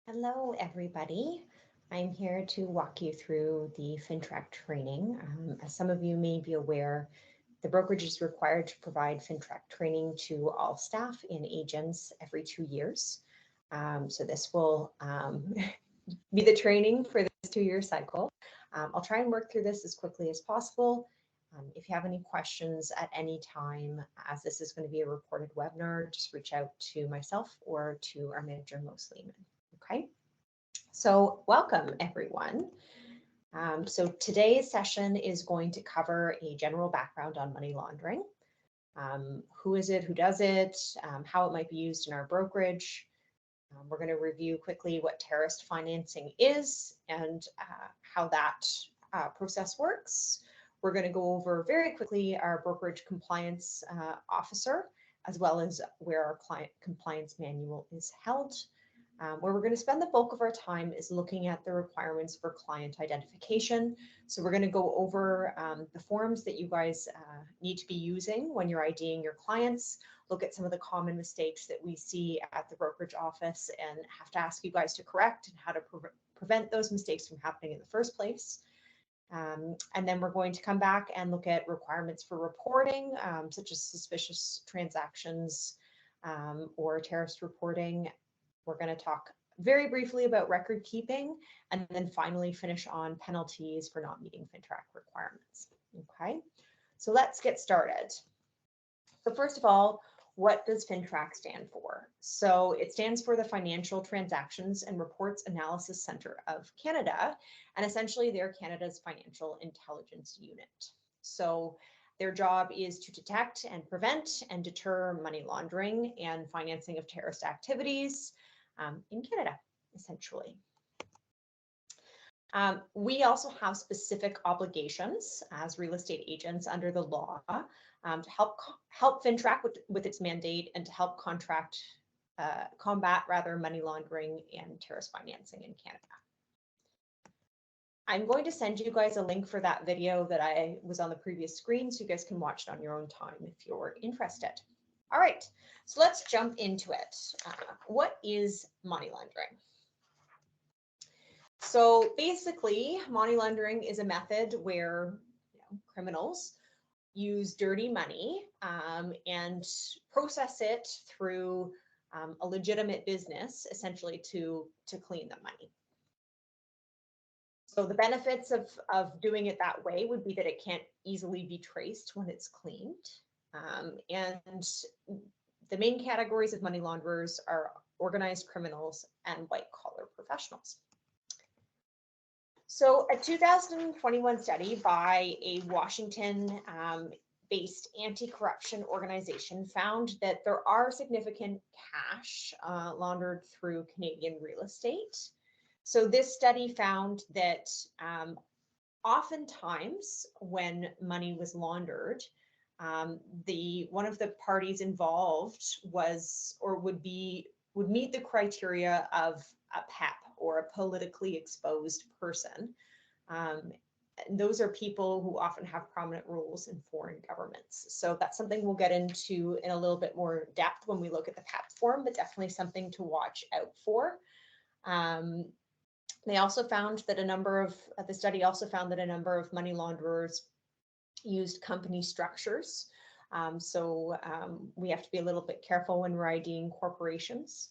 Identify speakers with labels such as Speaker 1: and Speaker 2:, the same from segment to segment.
Speaker 1: Hello, everybody. I'm here to walk you through the Fintrac training. As some of you may be aware, the brokerage is required to provide Fintrac training to all staff and agents every 2 years. So this will be the training for this 2-year cycle. I'll try and work through this as quickly as possible. If you have any questions at any time, as this is going to be a recorded webinar, just reach out to myself or to our manager, Most Lehman. Okay, so welcome everyone. So today's session is going to cover a general background on money laundering. Who is it, who does it, how it might be used in our brokerage. We're going to review quickly what terrorist financing is and how that process works. We're going to go over very quickly our brokerage compliance officer, as well as where our client compliance manual is held. Where we're going to spend the bulk of our time is looking at the requirements for client identification. So we're going to go over the forms that you guys need to be using when you're IDing your clients, look at some of the common mistakes that we see at the brokerage office and have to ask you guys to correct and how to prevent those mistakes from happening in the first place. And then we're going to come back and look at requirements for reporting, such as suspicious transactions or terrorist reporting. We're going to talk very briefly about record keeping and then finally finish on penalties for not meeting Fintrac requirements. Okay, so let's get started. So first of all, what does Fintrac stand for? So it stands for the Financial Transactions and Reports Analysis Center of Canada, and essentially they're Canada's financial intelligence unit. So their job is to detect and prevent and deter money laundering and financing of terrorist activities in Canada, essentially. We also have specific obligations as real estate agents under the law to help Fintrac with its mandate and to help combat money laundering and terrorist financing in Canada. I'm going to send you guys a link for that video that I was on the previous screen so you guys can watch it on your own time if you're interested. All right, so let's jump into it. What is money laundering? So basically, money laundering is a method where criminals use dirty money and process it through a legitimate business, essentially to clean the money. So the benefits of doing it that way would be that it can't easily be traced when it's cleaned. And the main categories of money launderers are organized criminals and white-collar professionals. So a 2021 study by a Washington-based anti-corruption organization found that there are significant cash laundered through Canadian real estate. So this study found that oftentimes when money was laundered, one of the parties involved was or would meet the criteria of a PEP or a politically exposed person. And those are people who often have prominent roles in foreign governments. So that's something we'll get into in a little bit more depth when we look at the PEP form, but definitely something to watch out for. They also found that the study also found that a number of money launderers used company structures. We have to be a little bit careful when we're IDing corporations.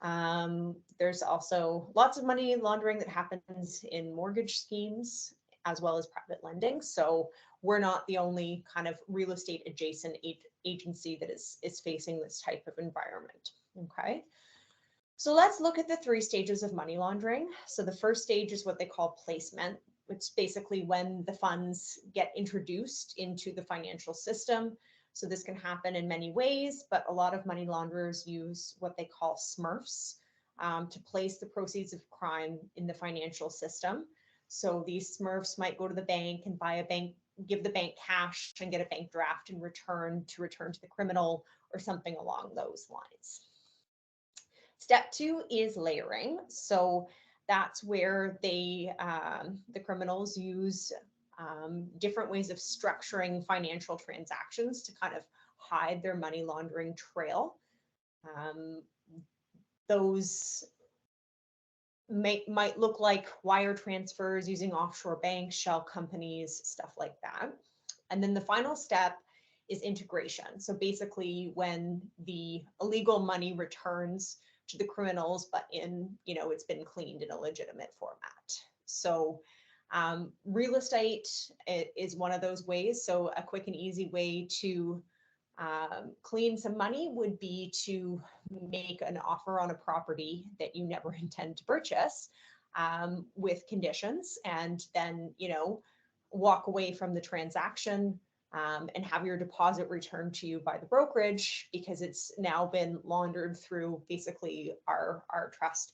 Speaker 1: There's also lots of money laundering that happens in mortgage schemes as well as private lending. So we're not the only kind of real estate adjacent agency that is facing this type of environment. Okay. So let's look at the 3 stages of money laundering. So the first stage is what they call placement, which is basically when the funds get introduced into the financial system. So this can happen in many ways, but a lot of money launderers use what they call Smurfs to place the proceeds of crime in the financial system. So these Smurfs might go to the bank and give the bank cash and get a bank draft in return to the criminal or something along those lines. Step 2 is layering. So that's where the criminals use different ways of structuring financial transactions to kind of hide their money laundering trail. Those might look like wire transfers using offshore banks, shell companies, stuff like that. And then the final step is integration. So basically when the illegal money returns to the criminals, but in, it's been cleaned in a legitimate format. So real estate is one of those ways. So a quick and easy way to clean some money would be to make an offer on a property that you never intend to purchase with conditions, and then, walk away from the transaction and have your deposit returned to you by the brokerage because it's now been laundered through basically our trust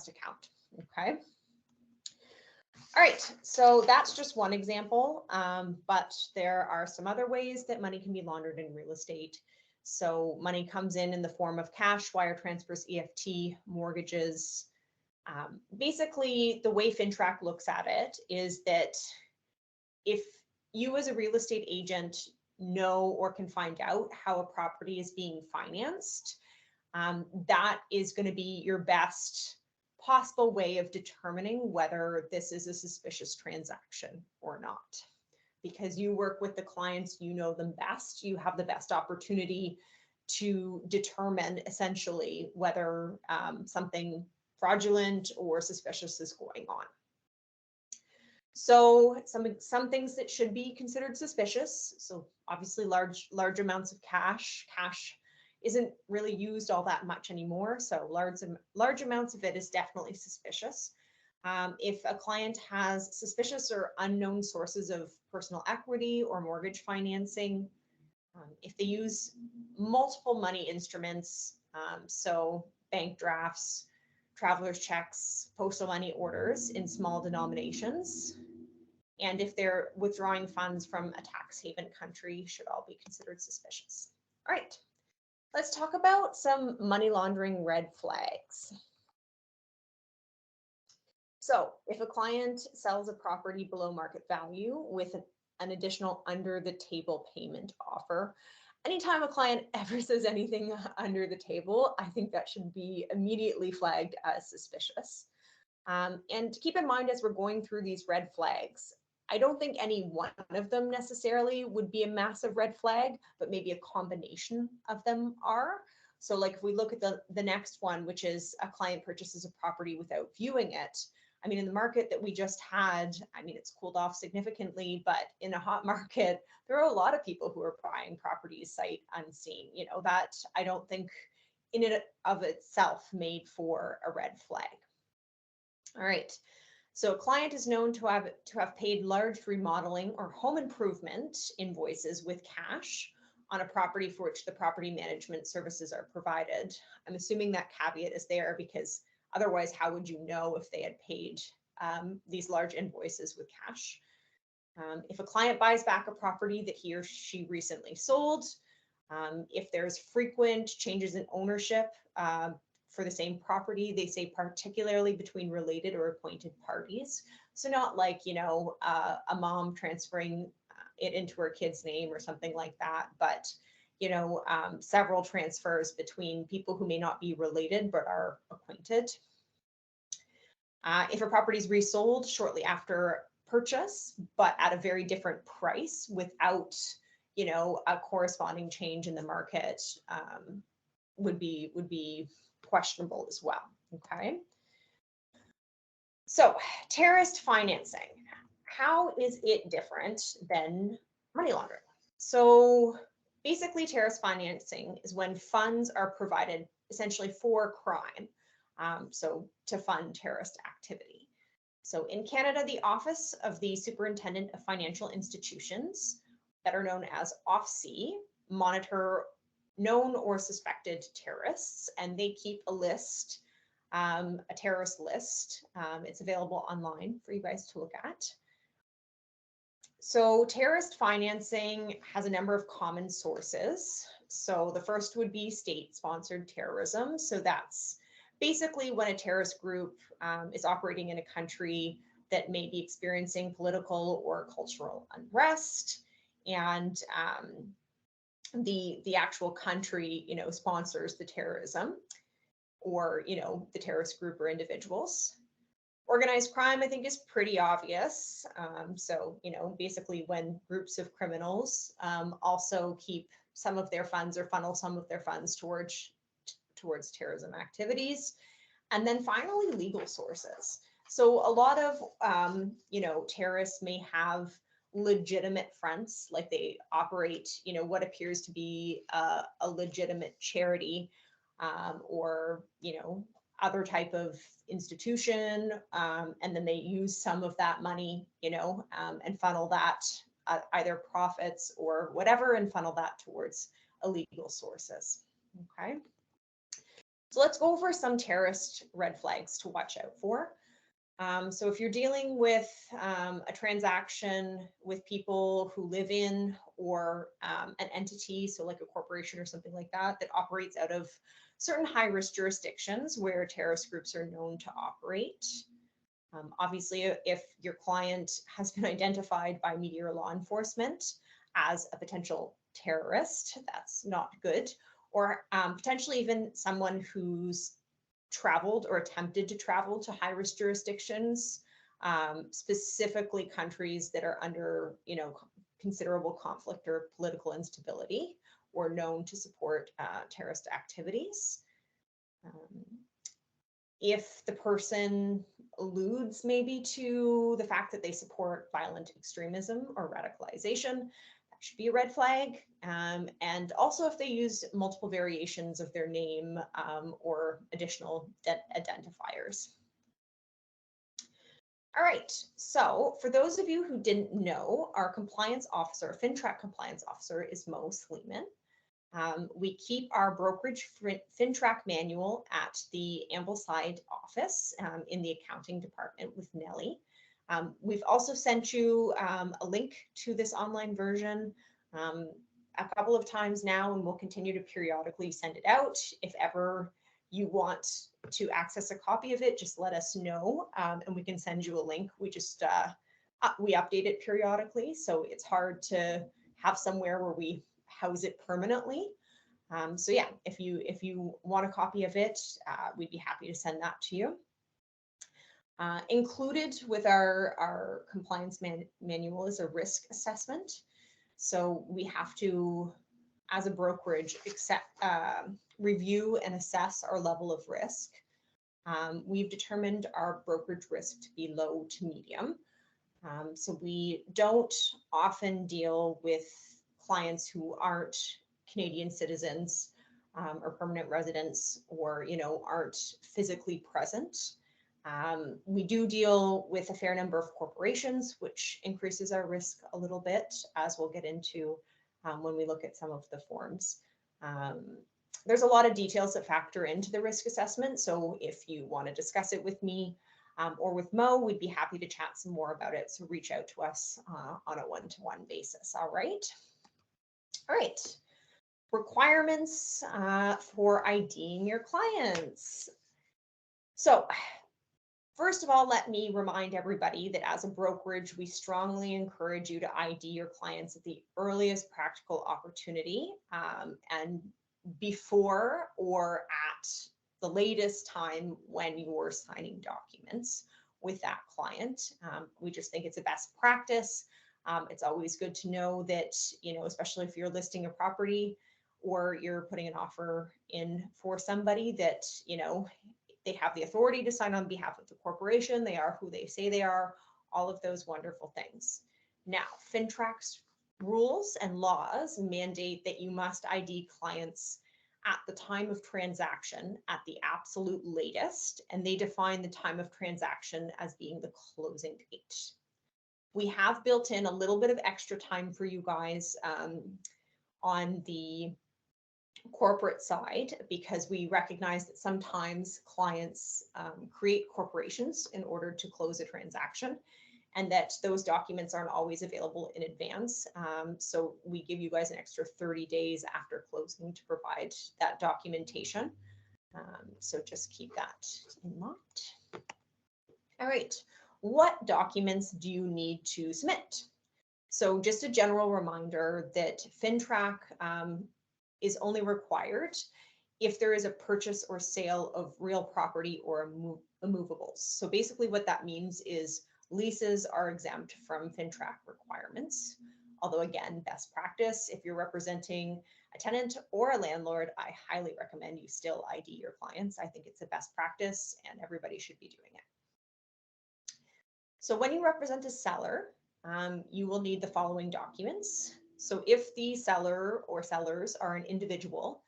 Speaker 1: account. Okay. All right, so that's just one example, but there are some other ways that money can be laundered in real estate. So money comes in the form of cash, wire transfers, EFT, mortgages. Basically, the way Fintrac looks at it is that if you as a real estate agent know or can find out how a property is being financed, that is going to be your best possible way of determining whether this is a suspicious transaction or not. Because you work with the clients, you know them best, you have the best opportunity to determine essentially whether something fraudulent or suspicious is going on. So some things that should be considered suspicious. So obviously large amounts of cash. Cash isn't really used all that much anymore. So large amounts of it is definitely suspicious. If a client has suspicious or unknown sources of personal equity or mortgage financing, if they use multiple money instruments, so bank drafts, traveler's checks, postal money orders in small denominations, and if they're withdrawing funds from a tax haven country, should all be considered suspicious. All right, let's talk about some money laundering red flags. So if a client sells a property below market value with an additional under the table payment offer, anytime a client ever says anything under the table, I think that should be immediately flagged as suspicious. And keep in mind, as we're going through these red flags, I don't think any one of them necessarily would be a massive red flag, but maybe a combination of them are. So like if we look at the next one, which is a client purchases a property without viewing it. I mean, in the market that we just had, I mean, it's cooled off significantly, but in a hot market, there are a lot of people who are buying properties sight unseen. That I don't think in and of itself made for a red flag. All right. So a client is known to have paid large remodeling or home improvement invoices with cash on a property for which the property management services are provided. I'm assuming that caveat is there because otherwise, how would you know if they had paid these large invoices with cash? If a client buys back a property that he or she recently sold, if there's frequent changes in ownership, for the same property, they say particularly between related or acquainted parties. So not like, a mom transferring it into her kid's name or something like that, but, several transfers between people who may not be related but are acquainted. If a property is resold shortly after purchase, but at a very different price without, a corresponding change in the market, would be questionable as well. Okay. So terrorist financing, how is it different than money laundering? So basically terrorist financing is when funds are provided essentially for crime. So to fund terrorist activity. So in Canada, the Office of the Superintendent of Financial Institutions, better known as OFSI, monitor known or suspected terrorists, and they keep a list, a terrorist list. It's available online for you guys to look at. So terrorist financing has a number of common sources. So the first would be state-sponsored terrorism. So that's basically when a terrorist group is operating in a country that may be experiencing political or cultural unrest, and the actual country, sponsors the terrorism. or, the terrorist group or individuals. Organized crime, I think, is pretty obvious. So, basically when groups of criminals also keep some of their funds or funnel some of their funds towards terrorism activities. And then finally, legal sources. So a lot of, terrorists may have legitimate fronts, like they operate, what appears to be a legitimate charity, or, other type of institution, and then they use some of that money, and funnel that, either profits or whatever, and funnel that towards illegal sources. Okay. So let's go over some terrorist red flags to watch out for. So if you're dealing with a transaction with people who live in, or an entity, so like a corporation or something like that, that operates out of certain high-risk jurisdictions where terrorist groups are known to operate. Obviously, if your client has been identified by media or law enforcement as a potential terrorist, that's not good. Or potentially even someone who's traveled or attempted to travel to high-risk jurisdictions, specifically countries that are under, considerable conflict or political instability, or known to support terrorist activities. If the person alludes maybe to the fact that they support violent extremism or radicalization, that should be a red flag. And also if they use multiple variations of their name, or additional identifiers. All right, so for those of you who didn't know, our compliance officer, Fintrac compliance officer, is Mo Sleeman. We keep our brokerage Fintrac manual at the Ambleside office, in the accounting department with Nellie. We've also sent you a link to this online version a couple of times now, and we'll continue to periodically send it out. If ever you want to access a copy of it, just let us know, and we can send you a link. We just we update it periodically, so it's hard to have somewhere where we house it permanently. So yeah, if you want a copy of it, we'd be happy to send that to you. Included with our compliance manual is a risk assessment. So we have to, as a brokerage, review and assess our level of risk. We've determined our brokerage risk to be low to medium. So we don't often deal with clients who aren't Canadian citizens, or permanent residents, or aren't physically present. We do deal with a fair number of corporations, which increases our risk a little bit, as we'll get into when we look at some of the forms. There's a lot of details that factor into the risk assessment, so if you want to discuss it with me or with Mo, we'd be happy to chat some more about it. So reach out to us on a one-to-one basis. All right. All right. Requirements for IDing your clients. So first of all, let me remind everybody that as a brokerage, we strongly encourage you to ID your clients at the earliest practical opportunity, and before or at the latest time when you're signing documents with that client. We just think it's a best practice. It's always good to know that, especially if you're listing a property or you're putting an offer in for somebody, that, they have the authority to sign on behalf of the corporation. They are who they say they are, all of those wonderful things. Now, Fintrac's rules and laws mandate that you must ID clients at the time of transaction at the absolute latest, and they define the time of transaction as being the closing date. We have built in a little bit of extra time for you guys on the corporate side, because we recognize that sometimes clients create corporations in order to close a transaction, and that those documents aren't always available in advance. So we give you guys an extra 30 days after closing to provide that documentation. So just keep that in mind. All right, what documents do you need to submit? So just a general reminder that Fintrac is only required if there is a purchase or sale of real property or immovables. So basically what that means is leases are exempt from Fintrac requirements. Although again, best practice, if you're representing a tenant or a landlord, I highly recommend you still ID your clients. I think it's a best practice and everybody should be doing it. So when you represent a seller, you will need the following documents. So if the seller or sellers are an individual,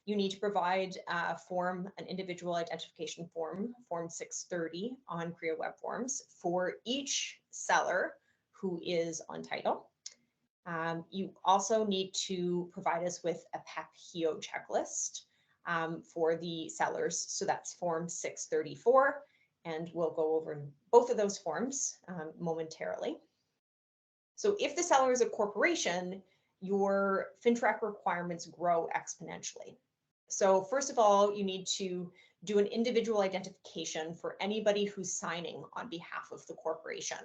Speaker 1: you need to provide an individual identification form, Form 630 on Creo Web Forms for each seller who is on title. You also need to provide us with a PEP-HEO checklist for the sellers. So that's Form 634, and we'll go over both of those forms momentarily. So if the seller is a corporation, your Fintrac requirements grow exponentially. So first of all, you need to do an individual identification for anybody who's signing on behalf of the corporation.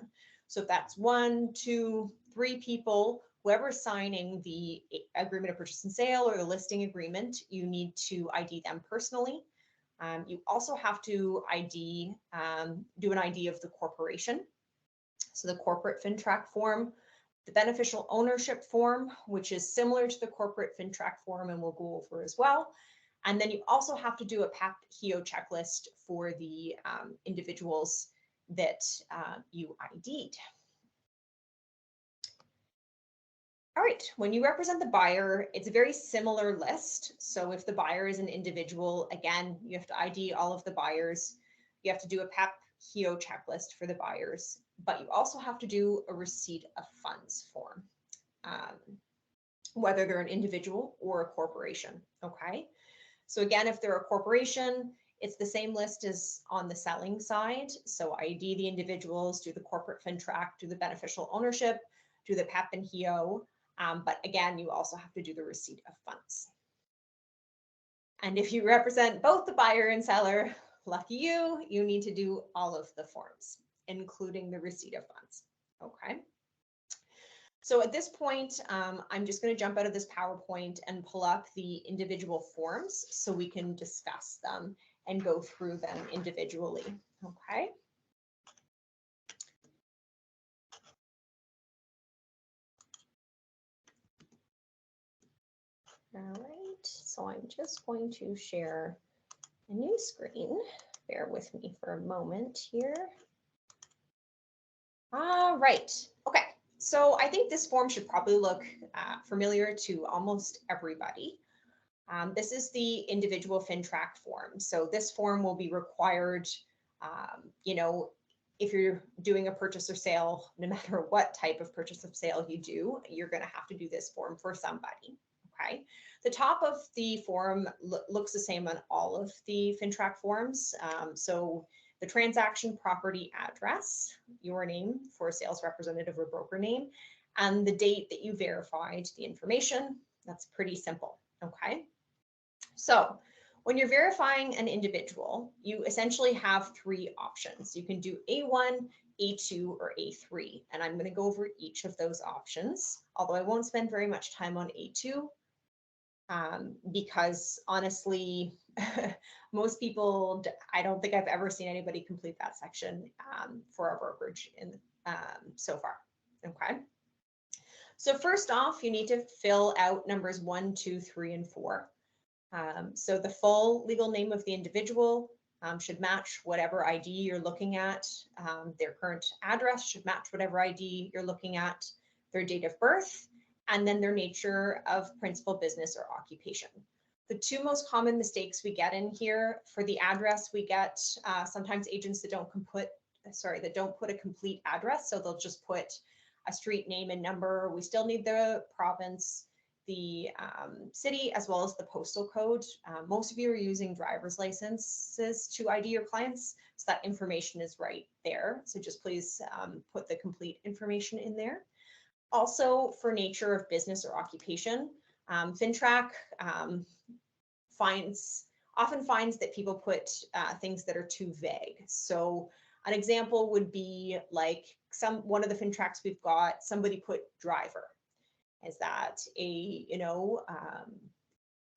Speaker 1: So if that's 1, 2, 3 people, whoever's signing the agreement of purchase and sale or the listing agreement, you need to ID them personally. You also have to do an ID of the corporation. So the corporate Fintrac form, the beneficial ownership form, which is similar to the corporate Fintrac form and we'll go over as well. And then you also have to do a PEP-HEO checklist for the individuals that you ID'd. All right, when you represent the buyer, it's a very similar list. So if the buyer is an individual, again, you have to ID all of the buyers. You have to do a PEP-HEO checklist for the buyers, but you also have to do a receipt of funds form, whether they're an individual or a corporation, okay? So again, if they're a corporation, it's the same list as on the selling side. So ID the individuals, do the corporate Fintrac, do the beneficial ownership, do the PEP and HEO. But again, you also have to do the receipt of funds. And if you represent both the buyer and seller, lucky you, you need to do all of the forms, including the receipt of funds. Okay. So at this point, I'm just going to jump out of this PowerPoint and pull up the individual forms so we can discuss them and go through them individually. Okay. All right, so I'm just going to share a new screen. Bear with me for a moment here. All right, okay. So I think this form should probably look familiar to almost everybody. This is the individual Fintrac form. So this form will be required, you know, if you're doing a purchase or sale, no matter what type of purchase or sale you do, you're going to have to do this form for somebody. Okay. The top of the form looks the same on all of the Fintrac forms. So the transaction property address, your name for a sales representative or broker name, and the date that you verified the information. That's pretty simple. Okay. So when you're verifying an individual, you essentially have 3 options. You can do A1, A2, or A3, and I'm going to go over each of those options, although I won't spend very much time on A2 because honestly, most people, I don't think I've ever seen anybody complete that section for our brokerage so far. Okay. So first off, you need to fill out numbers 1, 2, 3, and 4. So the full legal name of the individual should match whatever ID you're looking at. Their current address should match whatever ID you're looking at, their date of birth, and then their nature of principal business or occupation. The 2 most common mistakes we get in here, for the address, we get sometimes agents that don't put a complete address. So they'll just put a street name and number. We still need the province, the city, as well as the postal code. Most of you are using driver's licenses to ID your clients, so that information is right there. So just please put the complete information in there. Also, for nature of business or occupation, Fintrac often finds that people put things that are too vague. So an example would be like one of the Fintracs we've got, somebody put driver. Is that a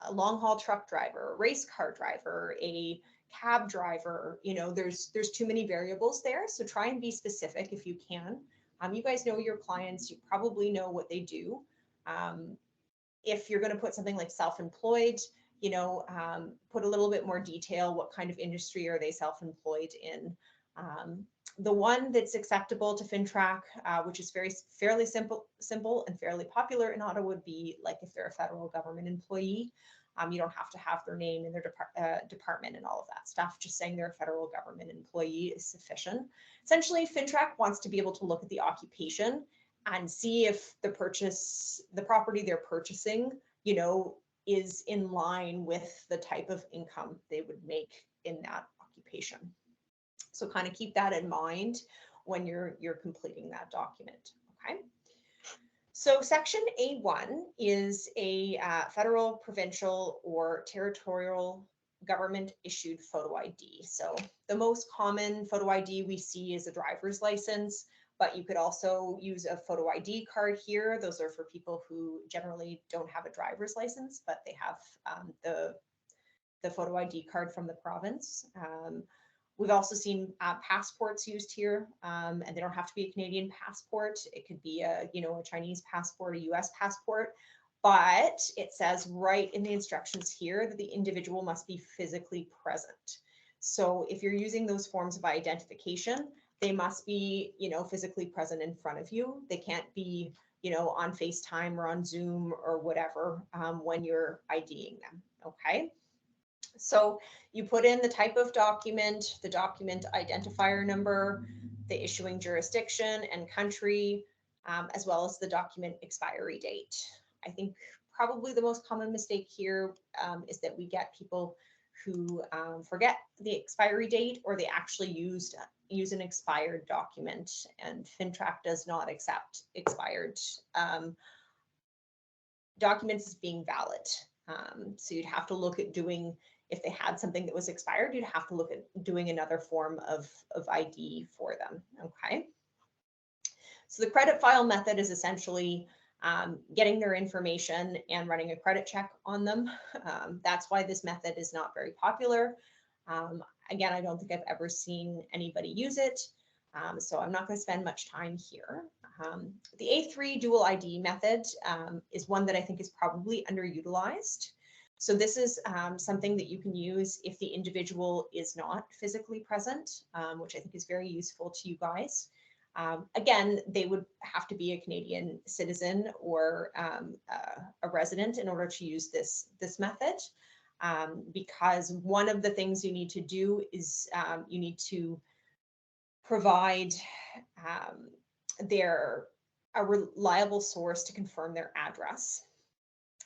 Speaker 1: a long haul truck driver, a race car driver, a cab driver. You know, there's too many variables there. So try and be specific if you can. You guys know your clients, you probably know what they do. If you're going to put something like self-employed, you know, put a little bit more detail. What kind of industry are they self-employed in? The one that's acceptable to Fintrac, which is fairly simple and fairly popular in Ottawa, would be like if they're a federal government employee. You don't have to have their name in their department and all of that stuff. Just saying they're a federal government employee is sufficient. Essentially, Fintrac wants to be able to look at the occupation and see if the property they're purchasing, you know, is in line with the type of income they would make in that occupation. So kind of keep that in mind when you're completing that document, okay? So section A1 is a federal, provincial, or territorial government issued photo ID. So the most common photo ID we see is a driver's license, but you could also use a photo ID card here. Those are for people who generally don't have a driver's license, but they have the photo ID card from the province. We've also seen passports used here, and they don't have to be a Canadian passport. It could be a Chinese passport, a US passport, but it says right in the instructions here that the individual must be physically present. So if you're using those forms of identification, they must be, physically present in front of you. They can't be, on FaceTime or on Zoom or whatever when you're IDing them, okay? So you put in the type of document, the document identifier number, the issuing jurisdiction and country, as well as the document expiry date. I think probably the most common mistake here is that we get people who forget the expiry date, or they actually use an expired document, and Fintrac does not accept expired documents as being valid. So you'd have to look at doing, if they had something that was expired, you'd have to look at doing another form of ID for them, okay? So the credit file method is essentially getting their information and running a credit check on them. That's why this method is not very popular. Again, I don't think I've ever seen anybody use it, so I'm not going to spend much time here. The A3 dual ID method is one that I think is probably underutilized. So this is something that you can use if the individual is not physically present, which I think is very useful to you guys. Again, they would have to be a Canadian citizen or a resident in order to use this method, because one of the things you need to do is you need to provide a reliable source to confirm their address.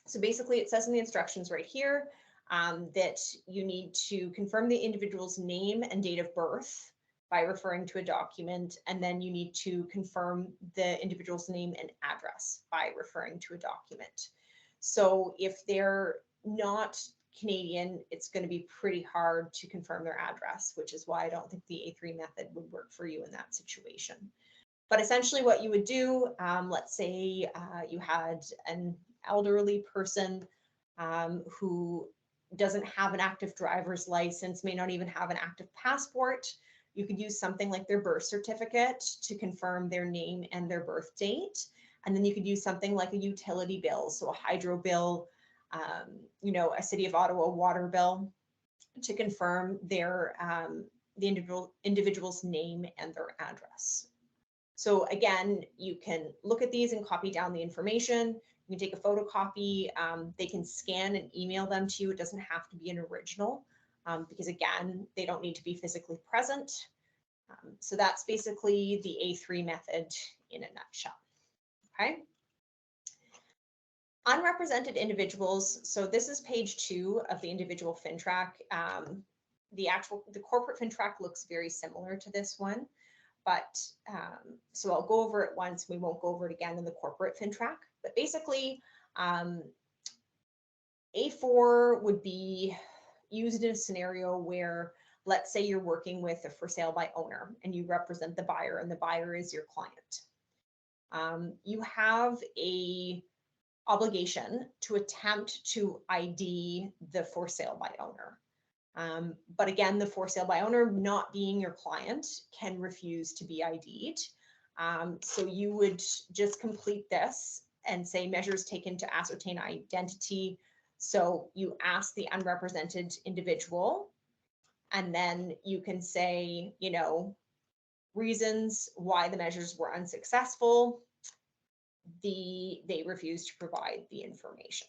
Speaker 1: So basically it says in the instructions right here that you need to confirm the individual's name and date of birth by referring to a document, and then you need to confirm the individual's name and address by referring to a document. So if they're not Canadian, it's going to be pretty hard to confirm their address, which is why I don't think the A3 method would work for you in that situation. But essentially what you would do, let's say you had an elderly person who doesn't have an active driver's license, may not even have an active passport. You could use something like their birth certificate to confirm their name and their birth date. And then you could use something like a utility bill, so a hydro bill, a City of Ottawa water bill, to confirm their the individual's name and their address. So again, you can look at these and copy down the information. You can take a photocopy. They can scan and email them to you. It doesn't have to be an original because again, they don't need to be physically present. So that's basically the A3 method in a nutshell, okay? Unrepresented individuals. So this is page 2 of the individual Fintrac. The corporate Fintrac looks very similar to this one, but so I'll go over it once. We won't go over it again in the corporate Fintrac, but basically A4 would be used in a scenario where, let's say you're working with a for sale by owner and you represent the buyer and the buyer is your client. You have a obligation to attempt to ID the for sale by owner. But again, the for sale by owner, not being your client, can refuse to be ID'd. So you would just complete this and say measures taken to ascertain identity. So you ask the unrepresented individual, and then you can say, reasons why the measures were unsuccessful. They refused to provide the information.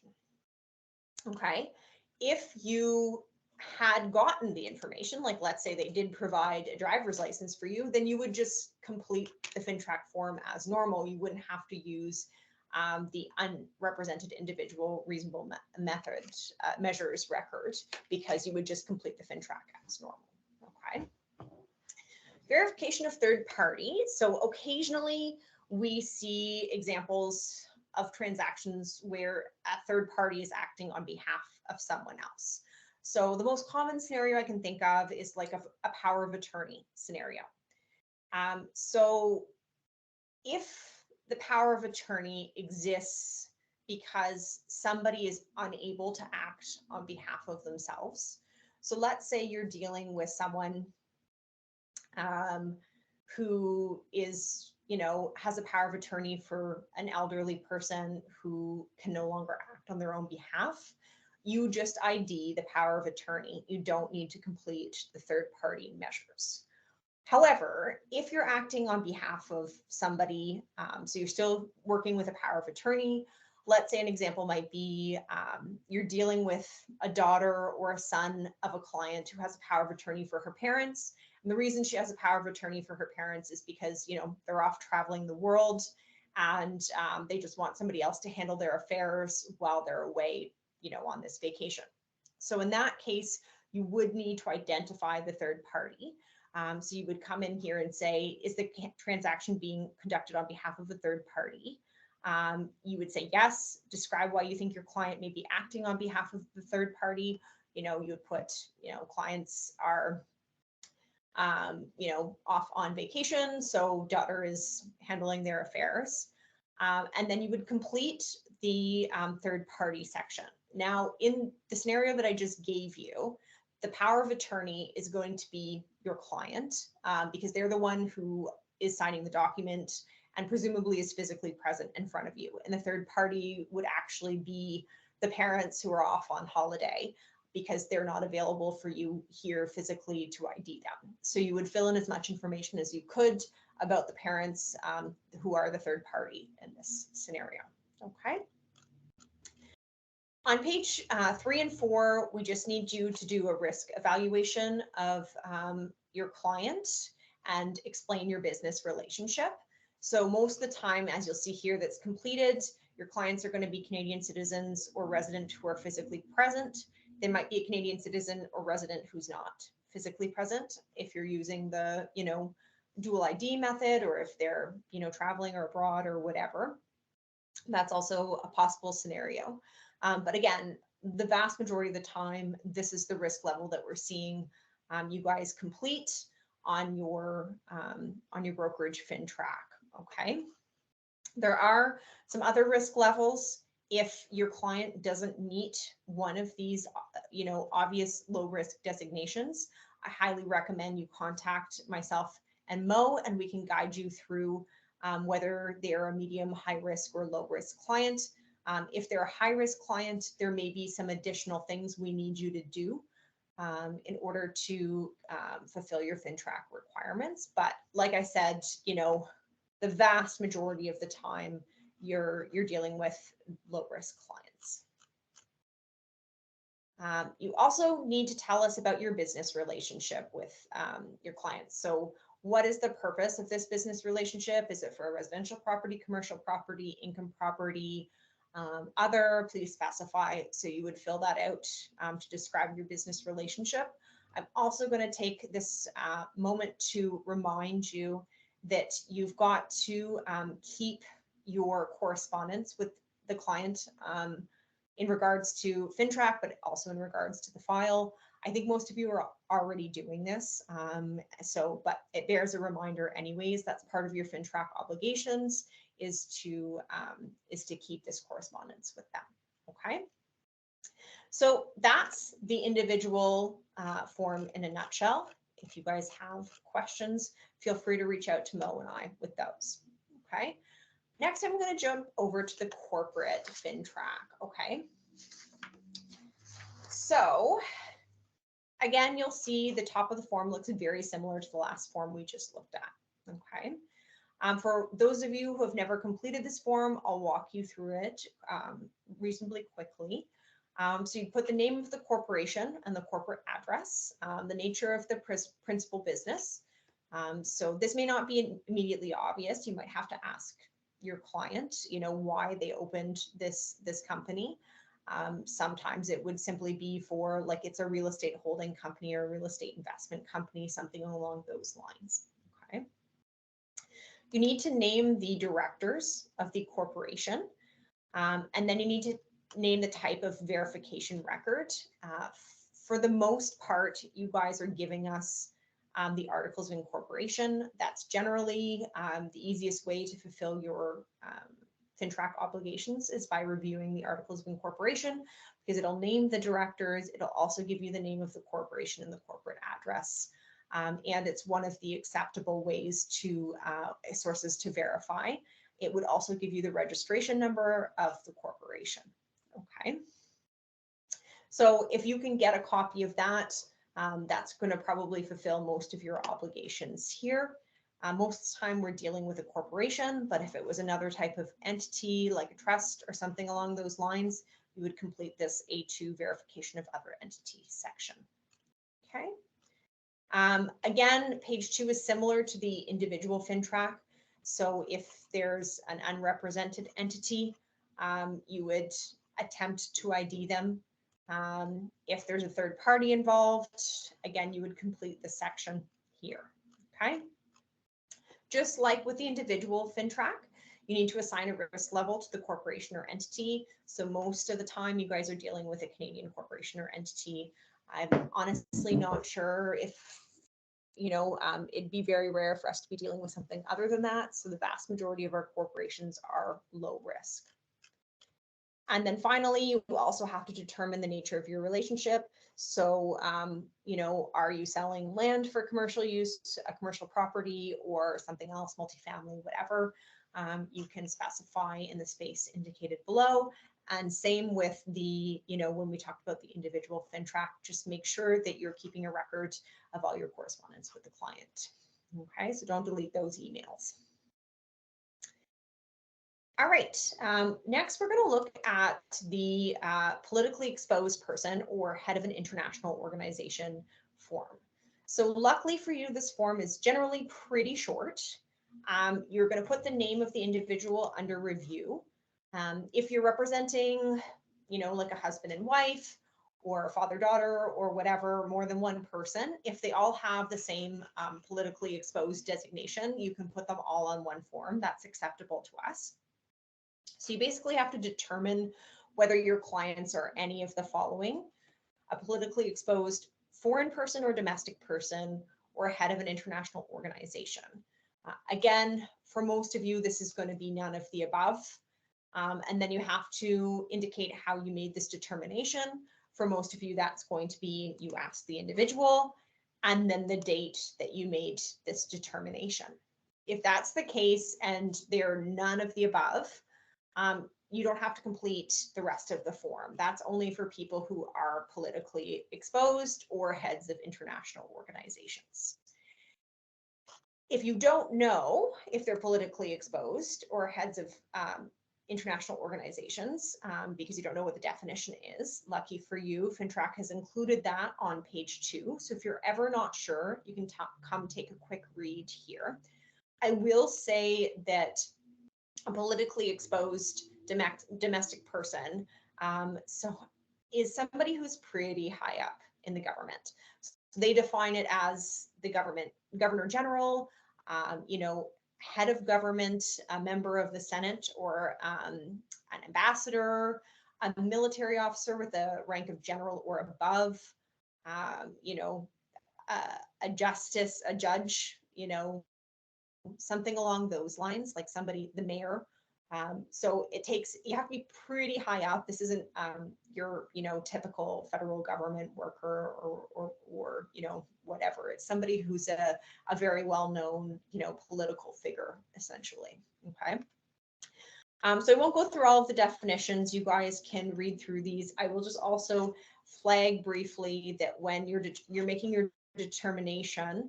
Speaker 1: Okay. If you had gotten the information, like let's say they did provide a driver's license for you, then you would just complete the Fintrac form as normal. You wouldn't have to use the unrepresented individual reasonable method measures record, because you would just complete the Fintrac as normal. Okay. Verification of third party. So occasionally we see examples of transactions where a third party is acting on behalf of someone else. So the most common scenario I can think of is like a power of attorney scenario. So if the power of attorney exists because somebody is unable to act on behalf of themselves. So let's say you're dealing with someone who is, has a power of attorney for an elderly person who can no longer act on their own behalf. You just ID the power of attorney. You don't need to complete the third party measures. However, if you're acting on behalf of somebody, so you're still working with a power of attorney, let's say an example might be you're dealing with a daughter or a son of a client who has a power of attorney for her parents. And the reason she has a power of attorney for her parents is because, they're off traveling the world, and they just want somebody else to handle their affairs while they're away, on this vacation. So in that case, you would need to identify the third party. So you would come in here and say, is the transaction being conducted on behalf of a third party? You would say yes, describe why you think your client may be acting on behalf of the third party. You would put, clients are, off on vacation, so daughter is handling their affairs. And then you would complete the third party section. Now, in the scenario that I just gave you, the power of attorney is going to be your client, because they're the one who is signing the document and presumably is physically present in front of you. And the third party would actually be the parents who are off on holiday, because they're not available for you here physically to ID them. So you would fill in as much information as you could about the parents who are the third party in this scenario. Okay. On page 3 and 4, we just need you to do a risk evaluation of your client and explain your business relationship. So most of the time, as you'll see here, that's completed, your clients are going to be Canadian citizens or resident who are physically present. They might be a Canadian citizen or resident who's not physically present if you're using the, dual ID method, or if they're, traveling or abroad or whatever. That's also a possible scenario. But again, the vast majority of the time, this is the risk level that we're seeing you guys complete on your brokerage Fintrac. Okay. There are some other risk levels. If your client doesn't meet one of these, obvious low risk designations, I highly recommend you contact myself and Mo, and we can guide you through whether they're a medium, high risk, or low risk client. If they're a high risk client, there may be some additional things we need you to do in order to fulfill your Fintrac requirements. But like I said, the vast majority of the time, you're dealing with low risk clients. You also need to tell us about your business relationship with your clients. So what is the purpose of this business relationship? Is it for a residential property, commercial property, income property, other? Please specify. So you would fill that out to describe your business relationship. I'm also going to take this moment to remind you that you've got to keep your correspondence with the client in regards to Fintrac, but also in regards to the file. I think most of you are already doing this, but it bears a reminder anyways. That's part of your Fintrac obligations, is to keep this correspondence with them. Okay. So that's the individual form in a nutshell. If you guys have questions, feel free to reach out to Mo and I with those. Okay. Next, I'm going to jump over to the corporate Fintrac. Okay. So again, you'll see the top of the form looks very similar to the last form we just looked at. Okay. For those of you who have never completed this form, I'll walk you through it reasonably quickly. So you put the name of the corporation and the corporate address, the nature of the principal business. So this may not be immediately obvious. You might have to ask your client, why they opened this company. Sometimes it would simply be for like it's a real estate holding company or a real estate investment company, something along those lines. Okay. You need to name the directors of the corporation, and then you need to name the type of verification record. For the most part, you guys are giving us the articles of incorporation. That's generally the easiest way to fulfill your Fintrac obligations is by reviewing the articles of incorporation, because it'll name the directors. It'll also give you the name of the corporation and the corporate address. And it's one of the acceptable ways to sources to verify. It would also give you the registration number of the corporation. Okay. So if you can get a copy of that, that's going to probably fulfill most of your obligations here. Most of the time we're dealing with a corporation, but if it was another type of entity like a trust or something along those lines, you would complete this A2 verification of other entity section. Okay. Again, page 2 is similar to the individual Fintrac. So if there's an unrepresented entity, you would attempt to ID them. If there's a third party involved, again, you would complete the section here. Okay. Just like with the individual Fintrac, you need to assign a risk level to the corporation or entity. So most of the time you guys are dealing with a Canadian corporation or entity. I'm honestly not sure if, it'd be very rare for us to be dealing with something other than that. So the vast majority of our corporations are low risk. And then finally, you also have to determine the nature of your relationship. So, are you selling land for commercial use, a commercial property, or something else, multifamily, whatever? You can specify in the space indicated below. And same with the, when we talked about the individual Fintrac, just make sure that you're keeping a record of all your correspondence with the client. Okay, so don't delete those emails. All right, next we're going to look at the politically exposed person or head of an international organization form. So luckily for you, this form is generally pretty short. You're going to put the name of the individual under review. If you're representing, like a husband and wife or a father-daughter or whatever, more than one person, if they all have the same politically exposed designation, you can put them all on one form. That's acceptable to us. So you basically have to determine whether your clients are any of the following: a politically exposed foreign person or domestic person, or a head of an international organization. Again, for most of you, this is going to be none of the above. And then you have to indicate how you made this determination. For most of you, that's going to be you asked the individual and then the date that you made this determination. If that's the case and they're none of the above, you don't have to complete the rest of the form. That's only for people who are politically exposed or heads of international organizations. If you don't know if they're politically exposed or heads of international organizations, because you don't know what the definition is, lucky for you, Fintrac has included that on page 2. So if you're ever not sure, you can come take a quick read here. I will say that a politically exposed domestic person so is somebody who's pretty high up in the government. So they define it as the governor general, head of government, a member of the Senate, or an ambassador, a military officer with a rank of general or above, a justice, a judge, something along those lines, like somebody, the mayor So you have to be pretty high up. This isn't your, typical federal government worker or whatever. It's somebody who's a very well-known, political figure, essentially. Okay. So I won't go through all of the definitions. You guys can read through these. I will just also flag briefly that when you're making your determination,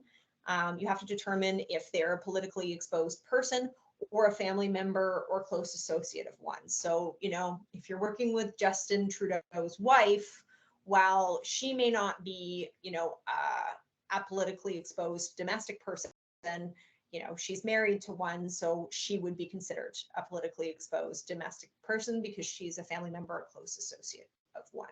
Speaker 1: you have to determine if they're a politically exposed person or a family member or close associate of one. So, if you're working with Justin Trudeau's wife, while she may not be, a politically exposed domestic person, she's married to one, so she would be considered a politically exposed domestic person because she's a family member or close associate of one.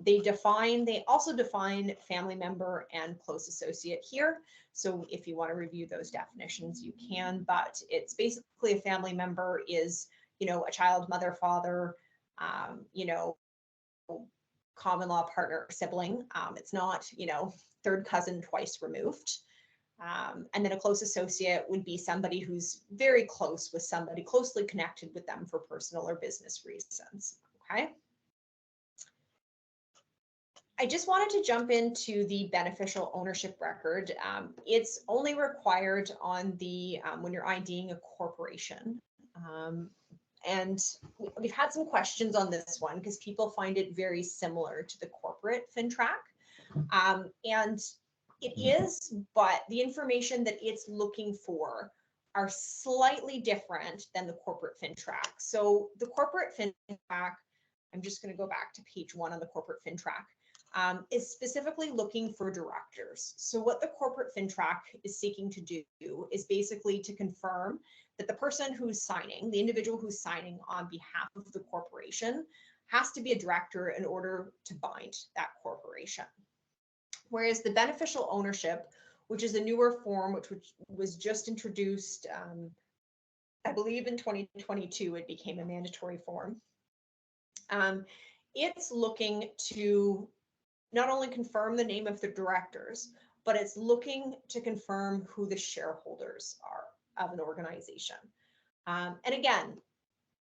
Speaker 1: They also define family member and close associate here. So if you want to review those definitions, you can, but it's basically a family member is, a child, mother, father, common law partner, sibling. It's not, third cousin twice removed. And then a close associate would be somebody who's very close with somebody, closely connected with them for personal or business reasons. Okay. I just wanted to jump into the beneficial ownership record. It's only required on the when you're IDing a corporation. And we've had some questions on this one because people find it very similar to the corporate Fintrac. And it is, but the information that it's looking for are slightly different than the corporate Fintrac. So the corporate Fintrac, I'm just going to go back to page 1 on the corporate Fintrac. Is specifically looking for directors. So what the corporate Fintrac is seeking to do is basically to confirm that the person who's signing, the individual who's signing on behalf of the corporation, has to be a director in order to bind that corporation. Whereas the beneficial ownership, which is a newer form, which was just introduced, I believe in 2022, it became a mandatory form. It's looking to not only confirm the name of the directors, but it's looking to confirm who the shareholders are of an organization. And again,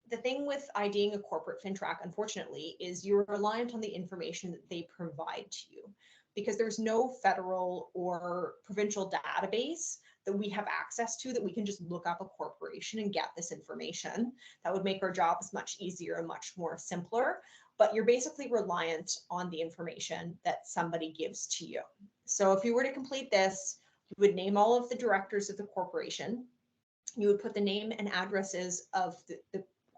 Speaker 1: the thing with IDing a corporate Fintrac, unfortunately, is you're reliant on the information that they provide to you because there's no federal or provincial database that we have access to that we can just look up a corporation and get this information. That would make our jobs much easier and much more simpler. But you're basically reliant on the information that somebody gives to you. So if you were to complete this, you would name all of the directors of the corporation. You would put the name and addresses of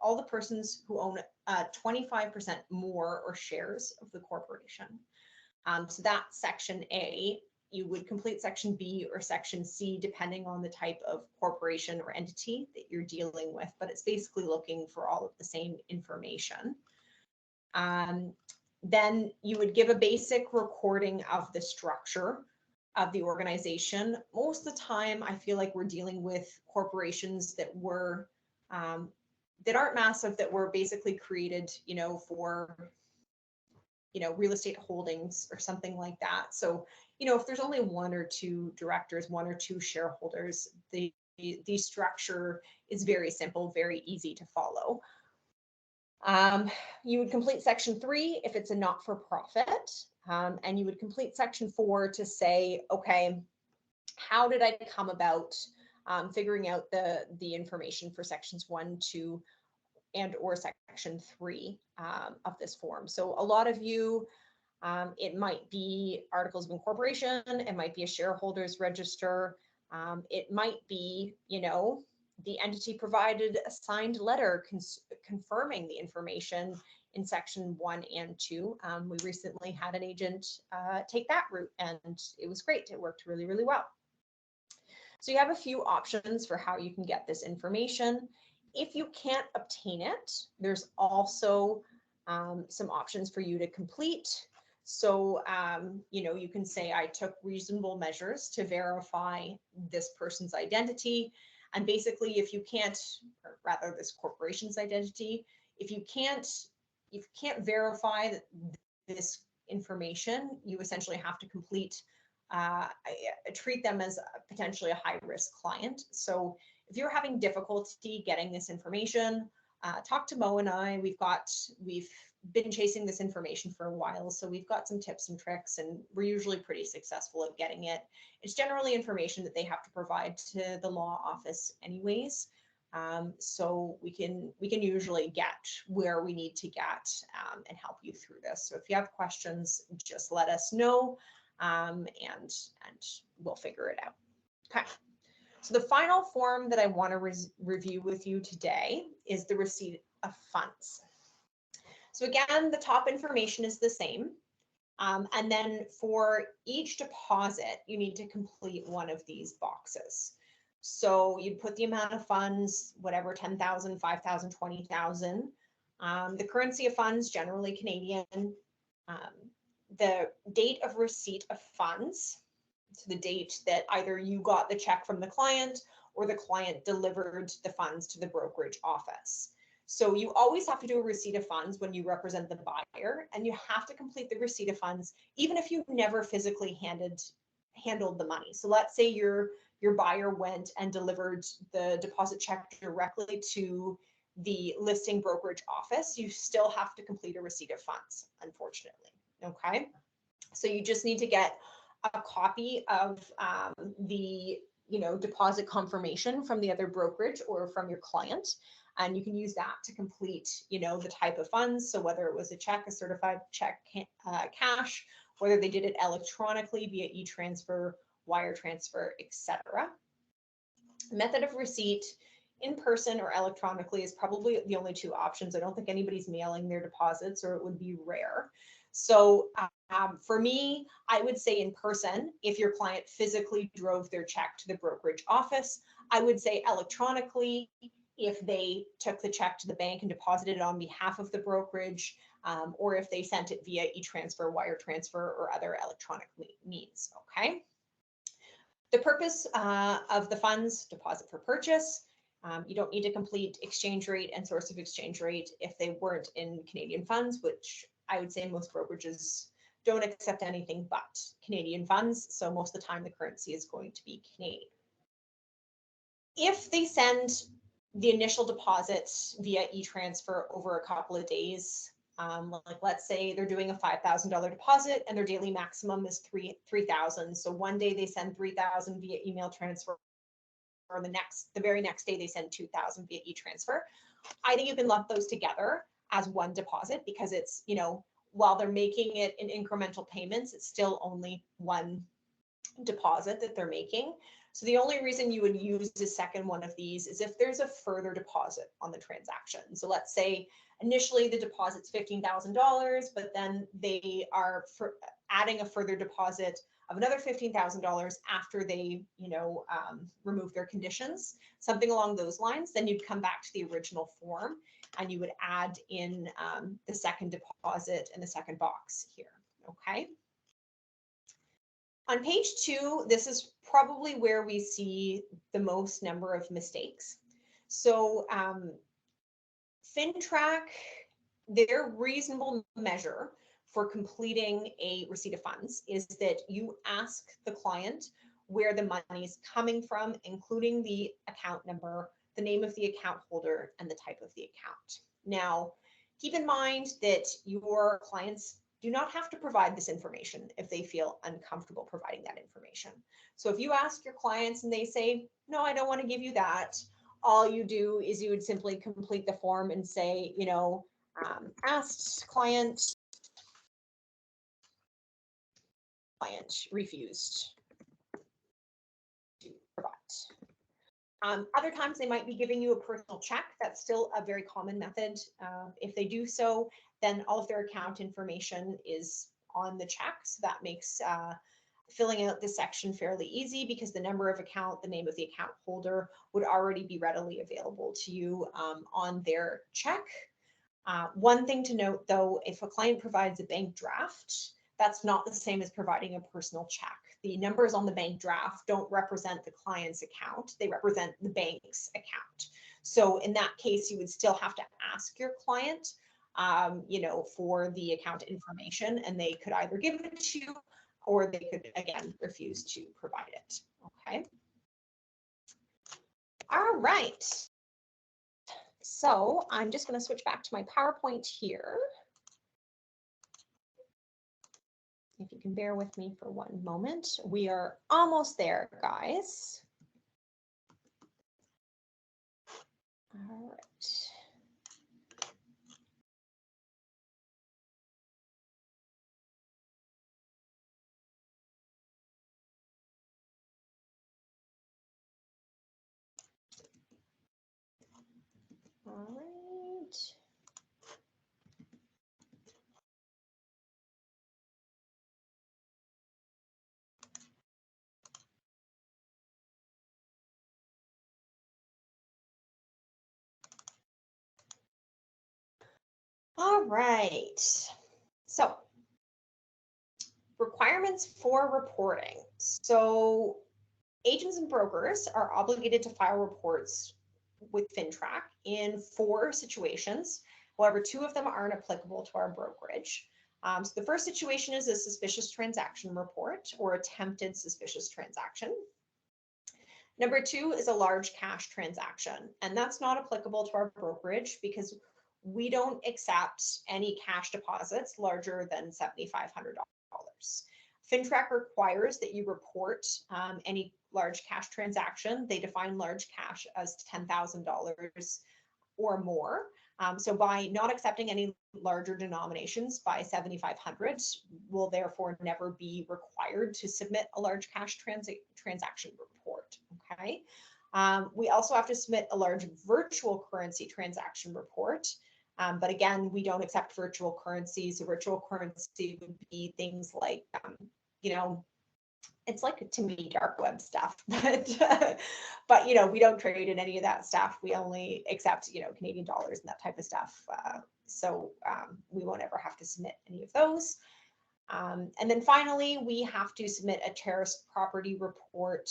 Speaker 1: all the persons who own 25% more or shares of the corporation. So that's section A. You would complete section B or section C, depending on the type of corporation or entity that you're dealing with, but it's basically looking for all of the same information. Then you would give a basic recording of the structure of the organization. Most of the time, I feel like we're dealing with corporations that were that aren't massive, that were basically created, for real estate holdings or something like that. So, if there's only 1 or 2 directors, 1 or 2 shareholders, the structure is very simple, very easy to follow. You would complete section 3 if it's a not-for-profit, and you would complete section 4 to say, okay, how did I come about figuring out the information for sections 1, 2, and or section 3 of this form. So a lot of you, it might be articles of incorporation, it might be a shareholders register, it might be, the entity provided a signed letter confirming the information in section 1 and 2. We recently had an agent take that route, and it was great. It worked really, really well. So you have a few options for how you can get this information. If you can't obtain it, there's also some options for you to complete. So, you can say, I took reasonable measures to verify this person's identity. And basically, if you can't, or rather this corporation's identity, if you can't verify this information, you essentially have to complete, treat them as potentially a high-risk client. So if you're having difficulty getting this information, talk to Mo and I. We've been chasing this information for a while, so we've got some tips and tricks, and we're usually pretty successful at getting it. It's generally information that they have to provide to the law office anyways. So we can usually get where we need to get and help you through this. So if you have questions, just let us know, and we'll figure it out. Okay. So the final form that I want to review with you today is the receipt of funds. So again, the top information is the same. And then for each deposit, you need to complete one of these boxes. So you'd put the amount of funds, whatever, 10,000, 5,000, 20,000. The currency of funds, generally Canadian. The date of receipt of funds, so the date that either you got the check from the client or the client delivered the funds to the brokerage office. So you always have to do a receipt of funds when you represent the buyer, and you have to complete the receipt of funds even if you never physically handled the money. So let's say your buyer went and delivered the deposit check directly to the listing brokerage office, you still have to complete a receipt of funds, unfortunately. Okay, so you just need to get a copy of the deposit confirmation from the other brokerage or from your client, and you can use that to complete the type of funds. So whether it was a check, a certified check, cash, whether they did it electronically via e-transfer, wire transfer, etc. Method of receipt, in person or electronically, is probably the only two options. I don't think anybody's mailing their deposits, or it would be rare. So for me, I would say in person. If your client physically drove their check to the brokerage office, I would say electronically if they took the check to the bank and deposited it on behalf of the brokerage, or if they sent it via e-transfer, wire transfer, or other electronic means. Okay. The purpose of the funds: deposit for purchase. You don't need to complete exchange rate and source of exchange rate if they weren't in Canadian funds, which I would say most brokerages don't accept anything but Canadian funds. So most of the time the currency is going to be Canadian. If they send the initial deposit via e-transfer over a couple of days, like let's say they're doing a $5,000 deposit and their daily maximum is 3,000. So one day they send 3,000 via email transfer, or the very next day they send 2,000 via e-transfer. I think you can lump those together as one deposit, because it's, while they're making it in incremental payments, it's still only one deposit that they're making. So the only reason you would use the second one of these is if there's a further deposit on the transaction. So let's say initially the deposit's $15,000, but then they are adding a further deposit of another $15,000 after they, remove their conditions, something along those lines. Then you'd come back to the original form and you would add in the second deposit in the second box here. Okay. On page 2, this is probably where we see the most number of mistakes. So Fintrac, their reasonable measure for completing a receipt of funds is that you ask the client where the money is coming from, including the account number, the name of the account holder, and the type of the account. Now, keep in mind that your clients do not have to provide this information if they feel uncomfortable providing that information. So if you ask your clients and they say, no, I don't want to give you that, all you do is you would simply complete the form and say, asked client refused to provide. Other times they might be giving you a personal check. That's still a very common method. If they do so, then all of their account information is on the check. So that makes filling out this section fairly easy, because the number of account, the name of the account holder would already be readily available to you on their check. One thing to note though, if a client provides a bank draft, that's not the same as providing a personal check. The numbers on the bank draft don't represent the client's account, they represent the bank's account. So in that case, you would still have to ask your client, for the account information, and they could either give it to you or they could, again, refuse to provide it. Okay. All right. So I'm just going to switch back to my PowerPoint here. If you can bear with me for one moment, we are almost there, guys. All right. All right. All right. So requirements for reporting. So agents and brokers are obligated to file reports with Fintrac in 4 situations. However, 2 of them aren't applicable to our brokerage. So the first situation is a suspicious transaction report or attempted suspicious transaction. Number 2 is a large cash transaction, and that's not applicable to our brokerage because we don't accept any cash deposits larger than $7,500. Fintrac requires that you report any large cash transaction. They define large cash as $10,000 or more. So by not accepting any larger denominations by 7,500, will therefore never be required to submit a large cash transaction report. Okay. We also have to submit a large virtual currency transaction report. But again, we don't accept virtual currencies. So virtual currency would be things like, you know, it's like, to me, dark web stuff, but you know, we don't trade in any of that stuff. We only accept, you know, Canadian dollars and that type of stuff. So we won't ever have to submit any of those. And then finally, we have to submit a terrace property report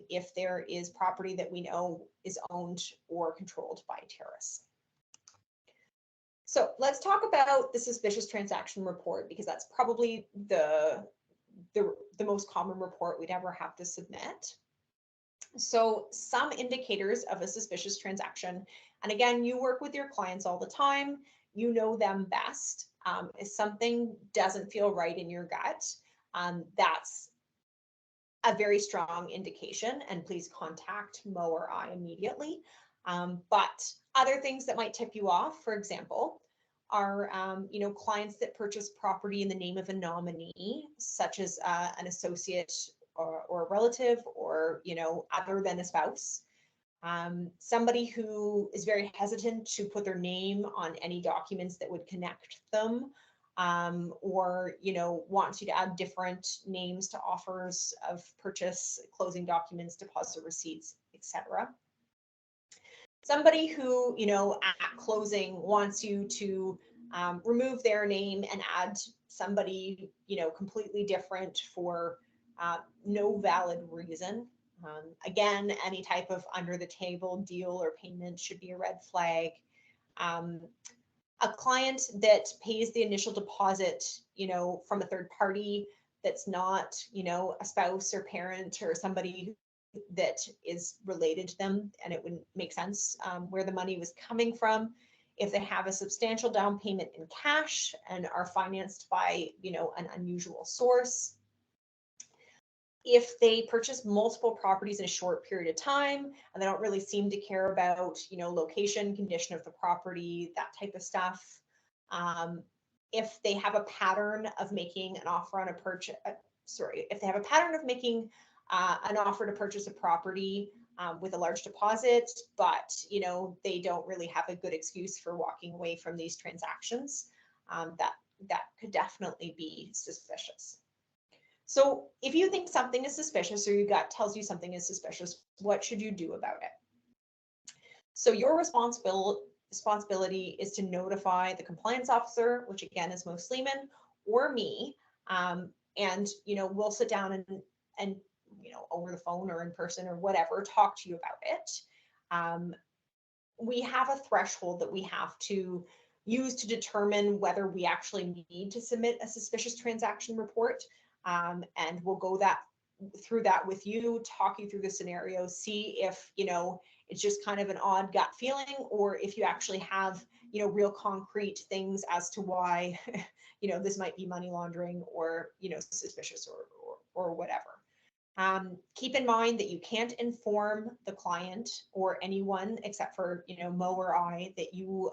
Speaker 1: if there is property that we know is owned or controlled by terrace. So let's talk about the suspicious transaction report, because that's probably the most common report we'd ever have to submit. So some indicators of a suspicious transaction, and again, you work with your clients all the time, you know them best. If something doesn't feel right in your gut, that's a very strong indication, and please contact Mo or I immediately. But other things that might tip you off, for example, are you know, clients that purchase property in the name of a nominee, such as an associate or a relative, or you know, other than a spouse. Somebody who is very hesitant to put their name on any documents that would connect them, or you know, wants you to add different names to offers of purchase, closing documents, deposit receipts, etc. Somebody who, you know, at closing wants you to remove their name and add somebody, you know, completely different for no valid reason. Again, any type of under the table deal or payment should be a red flag. A client that pays the initial deposit, you know, from a third party that's not, you know, a spouse or parent or somebody that is related to them, and it wouldn't make sense where the money was coming from. If they have a substantial down payment in cash and are financed by, you know, an unusual source. If they purchase multiple properties in a short period of time and they don't really seem to care about, you know, location, condition of the property, that type of stuff. If they have a pattern of making an offer on a purchase, if they have a pattern of making an offer to purchase a property with a large deposit, but you know, they don't really have a good excuse for walking away from these transactions, that could definitely be suspicious. So if you think something is suspicious, or your gut tells you something is suspicious, what should you do about it? So your responsibility is to notify the compliance officer, which again is Mo Sleeman, or me, and you know, we'll sit down and you know, over the phone or in person or whatever, talk to you about it. We have a threshold that we have to use to determine whether we actually need to submit a suspicious transaction report, and we'll go
Speaker 2: through that with you, talk you through the scenario, see if, it's just kind of an odd gut feeling, or if you actually have, real concrete things as to why, this might be money laundering or, suspicious or whatever. Keep in mind that you can't inform the client or anyone except for, Mo or I, that you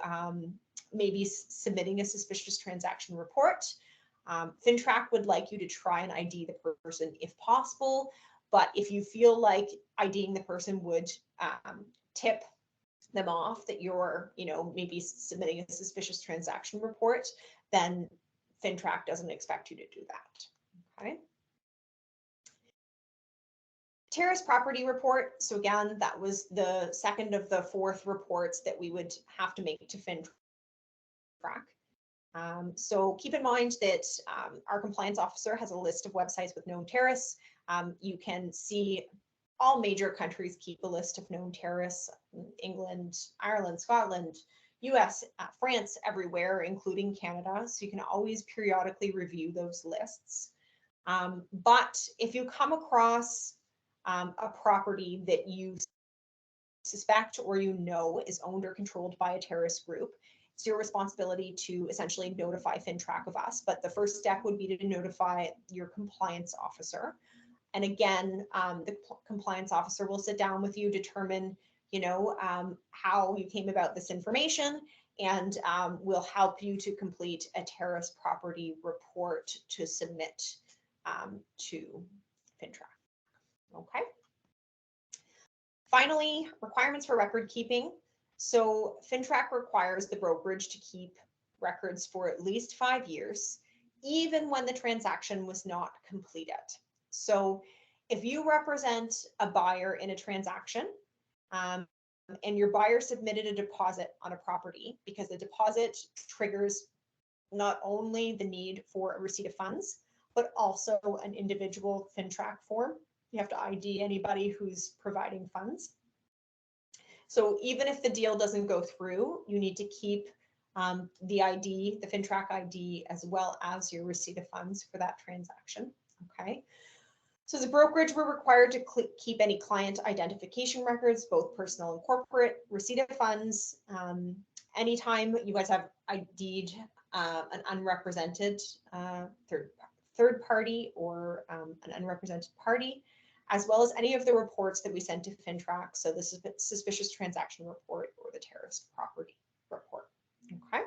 Speaker 2: may be submitting a suspicious transaction report. Fintrac would like you to try and ID the person if possible, but if you feel like IDing the person would tip them off that you're, maybe submitting a suspicious transaction report, then Fintrac doesn't expect you to do that. Okay. Terrace property report. So again, that was the second of the 4th reports that we would have to make to Fintrac. So keep in mind that our compliance officer has a list of websites with known terrace. You can see all major countries keep a list of known terrace: England, Ireland, Scotland, US, France, everywhere, including Canada. So you can always periodically review those lists. But if you come across a property that you suspect or is owned or controlled by a terrorist group, it's your responsibility to essentially notify Fintrac of us. But the first step would be to notify your compliance officer. And again, the compliance officer will sit down with you, determine, how you came about this information, and will help you to complete a terrorist property report to submit to Fintrac. Okay. Finally, requirements for record keeping. So Fintrac requires the brokerage to keep records for at least 5 years, even when the transaction was not completed. So if you represent a buyer in a transaction, and your buyer submitted a deposit on a property, because the deposit triggers not only the need for a receipt of funds, but also an individual Fintrac form. You have to ID anybody who's providing funds. So even if the deal doesn't go through, you need to keep the ID, the Fintrac ID, as well as your receipt of funds for that transaction. Okay. So as a brokerage, we're required to keep any client identification records, both personal and corporate, receipt of funds. Anytime you guys have ID'd an unrepresented third party or an unrepresented party, as well as any of the reports that we send to Fintrac. So this is the suspicious transaction report or the terrorist property report. Okay.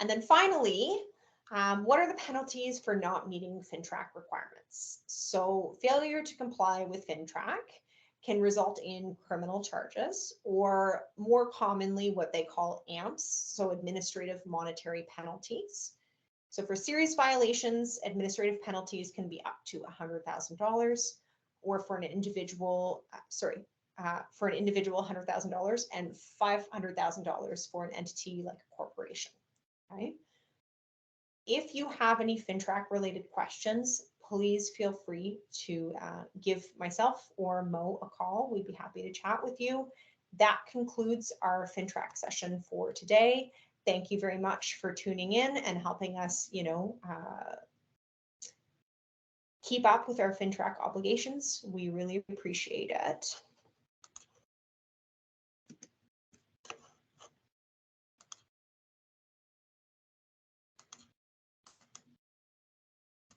Speaker 2: And then finally, what are the penalties for not meeting Fintrac requirements? So failure to comply with Fintrac can result in criminal charges, or more commonly what they call AMPs, so administrative monetary penalties. So for serious violations, administrative penalties can be up to $100,000, or for an individual, $100,000 and $500,000 for an entity like a corporation. Okay. If you have any Fintrac related questions, please feel free to give myself or Mo a call. We'd be happy to chat with you. That concludes our Fintrac session for today. Thank you very much for tuning in and helping us, keep up with our Fintrac obligations. We really appreciate it.